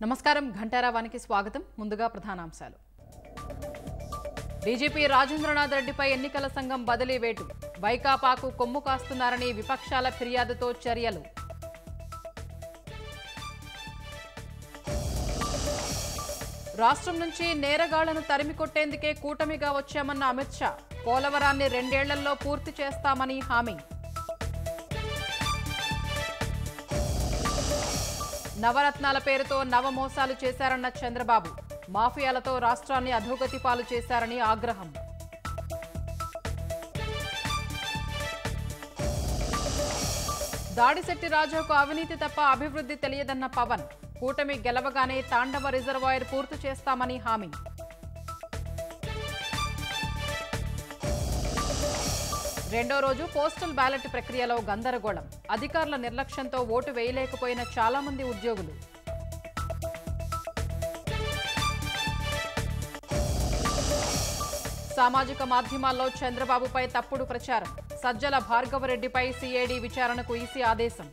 నమస్కారం ఘంటారావానికి స్వాగతం. ముందుగా ప్రధానాంశాలు. డీజీపీ రాజేంద్రనాథ్ రెడ్డిపై ఎన్నికల సంఘం బదిలీ వేటు. వైకాపాకు కొమ్ము కాస్తున్నారని విపక్షాల ఫిర్యాదుతో చర్యలు. రాష్ట్రం నుంచి నేరగాళ్లను తరిమికొట్టేందుకే కూటమిగా వచ్చామన్న అమిత్ షా. పోలవరాన్ని 2 ఏళ్లలో పూర్తి చేస్తామని హామీ. నవరత్నాల పేరుతో నవమోసాలు చేశారన్న చంద్రబాబు. మాఫియాలతో రాష్ట్రాన్ని అధోగతి పాలు చేశారని ఆగ్రహం. దాడిశెట్టి రాజాకు అవినీతి తప్ప అభివృద్ధి తెలియదన్న పవన్. కూటమి గెలవగానే తాండవ రిజర్వాయర్ పూర్తి చేస్తామని హామీ. రెండో రోజు పోస్టల్ బ్యాలెట్ ప్రక్రియలో గందరగోళం. అధికారుల నిర్లక్ష్యంతో ఓటు వేయలేకపోయిన చాలా మంది ఉద్యోగులు. సామాజిక మాధ్యమాల్లో చంద్రబాబుపై తప్పుడు ప్రచారం. సజ్జల భార్గవరెడ్డిపై సిఐడి విచారణకు ఈసీ ఆదేశం.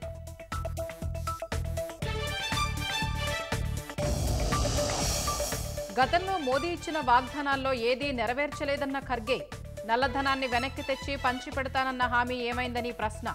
గతంలో మోదీ ఇచ్చిన వాగ్దానాల్లో ఏదీ నెరవేర్చలేదన్న ఖర్గే. నల్లధనాన్ని వెనక్కి తెచ్చి పంచిపెడతానన్న హామీ ఏమైందని ప్రశ్న.